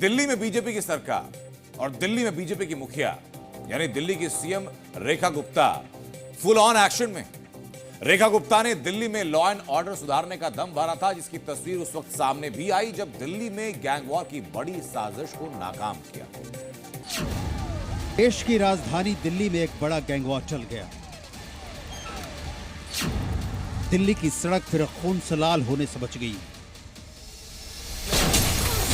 दिल्ली में बीजेपी की सरकार और दिल्ली में बीजेपी की मुखिया यानी दिल्ली की CM Rekha Gupta full on action में। रेखा गुप्ता ने दिल्ली में लॉ एंड ऑर्डर सुधारने का दम भरा था, जिसकी तस्वीर उस वक्त सामने भी आई जब दिल्ली में गैंग वॉर की बड़ी साजिश को नाकाम किया। देश की राजधानी दिल्ली में एक बड़ा गैंग वॉर चल गया। दिल्ली की सड़क फिर खून से लाल होने से बच गई।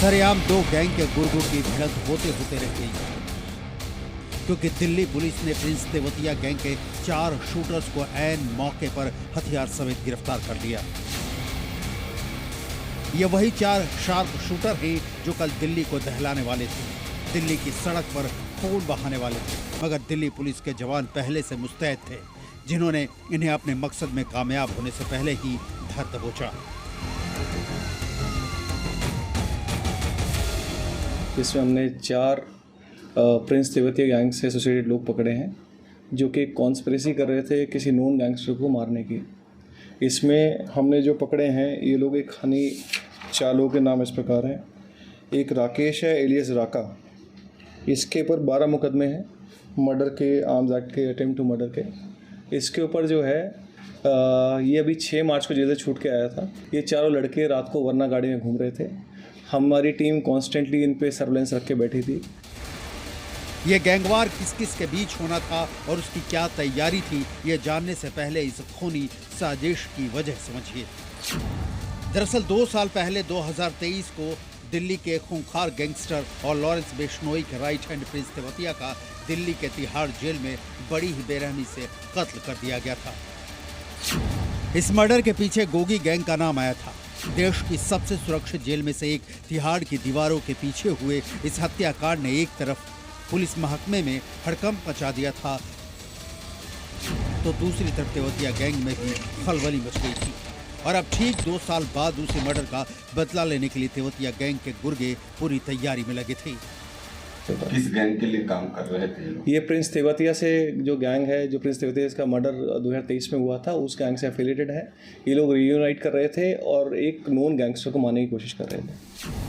सरेआम दो गैंग के गुर्गों की भिड़ंत होते होते रह गई, क्योंकि दिल्ली पुलिस ने प्रिंस तेवतिया गैंग के 4 शूटर्स को ऐन मौके पर हथियार समेत गिरफ्तार कर लिया। ये वही 4 शार्प शूटर हैं जो कल दिल्ली को दहलाने वाले थे, दिल्ली की सड़क पर खून बहाने वाले थे। मगर दिल्ली पुलिस के जवान पहले से मुस्तैद थे, जिन्होंने इन्हें अपने मकसद में कामयाब होने से पहले ही धर दबोचा। इसमें हमने 4 प्रिंस तेवतिया गैंग से एसोसिएटेड लोग पकड़े हैं, जो कि कॉन्स्पिरेसी कर रहे थे किसी नोन गैंगस्टर को मारने की। इसमें हमने जो पकड़े हैं ये लोग एक हनी चालों के नाम इस प्रकार हैं। एक राकेश है एलियस राका, इसके ऊपर 12 मुकदमे हैं मर्डर के, आर्म्स एक्ट के, अटेम्प्ट टू मर्डर के। इसके ऊपर जो है ये अभी 6 मार्च को जेल से छूट के आया था। ये चारों लड़के रात को वरना गाड़ी में घूम रहे थे। हमारी टीम कॉन्स्टेंटली इन पे सर्वेलेंस रख के बैठी थी। ये गैंगवार किस किस के बीच होना था और उसकी क्या तैयारी थी, ये जानने से पहले इस खूनी साजिश की वजह समझिए। दरअसल 2 साल पहले 2023 को दिल्ली के खूंखार गैंगस्टर और लॉरेंस बिश्नोई के राइट हैंड प्रिंस तेवतिया का दिल्ली के तिहाड़ जेल में बड़ी ही बेरहमी से कत्ल कर दिया गया था। इस मर्डर के पीछे गोगी गैंग का नाम आया था। देश की सबसे सुरक्षित जेल में से एक तिहाड़ की दीवारों के पीछे हुए इस हत्याकांड ने एक तरफ पुलिस महकमे में हड़कंप मचा दिया था, तो दूसरी तरफ तेवतिया गैंग में भी खलबली मच गई थी। और अब ठीक 2 साल बाद दूसरे मर्डर का बदला लेने के लिए तेवतिया गैंग के गुर्गे पूरी तैयारी में लगे थे। किस गैंग के लिए काम कर रहे थे? ये प्रिंस तेवतिया से जो गैंग है, जो प्रिंस तेवतिया इसका मर्डर 2023 में हुआ था, उस गैंग से एफिलिएटेड है। ये लोग रीयूनाइट कर रहे थे और एक नोन गैंगस्टर को मारने की कोशिश कर रहे थे।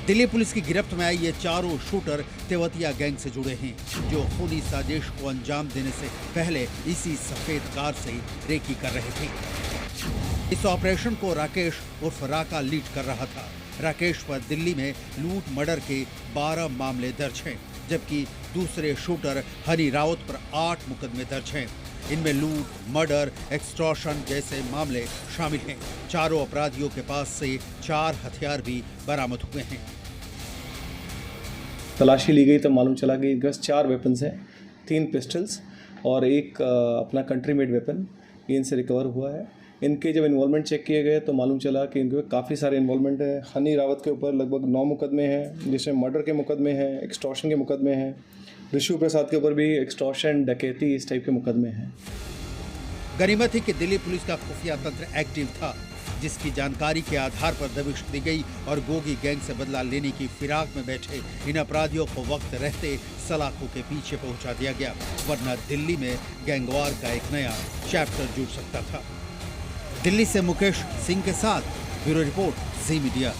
दिल्ली पुलिस की गिरफ्त में आई ये चारों शूटर तेवतिया गैंग से जुड़े हैं, जो खूनी साजिश को अंजाम देने से पहले इसी सफेद कार से रेकी कर रहे थे। इस ऑपरेशन को राकेश उर्फ राका लीड कर रहा था। राकेश पर दिल्ली में लूट मर्डर के 12 मामले दर्ज हैं, जबकि दूसरे शूटर हनी रावत पर 8 मुकदमे दर्ज हैं। इनमें लूट, मर्डर, एक्सटॉर्शन जैसे मामले शामिल हैं। चारों अपराधियों के पास से 4 हथियार भी बरामद हुए हैं। तलाशी ली गई तो मालूम चला कि इनके पास 4 वेपन्स हैं, 3 पिस्टल्स और एक अपना कंट्री मेड वेपन इनसे रिकवर हुआ है। इनके जब इन्वॉल्वमेंट चेक किए गए तो मालूम चला कि इनके काफ़ी सारे इन्वॉल्वमेंट है। हनी रावत के ऊपर लगभग 9 मुकदमे हैं, जिसमें मर्डर के मुकदमे हैं, एक्सटॉर्शन के मुकदमे हैं। ऋषु प्रसाद के ऊपर भी एक्सटॉर्शन, डकैती, इस टाइप के मुकदमे हैं। गनीमत है कि दिल्ली पुलिस का खुफिया तंत्र एक्टिव था, जिसकी जानकारी के आधार पर दबिश दी गई और गोगी गैंग से बदला लेने की फिराक में बैठे इन अपराधियों को वक्त रहते सलाखों के पीछे पहुंचा दिया गया, वरना दिल्ली में गैंगवार का एक नया चैप्टर जुड़ सकता था। दिल्ली से मुकेश सिंह के साथ ब्यूरो रिपोर्ट, जी मीडिया।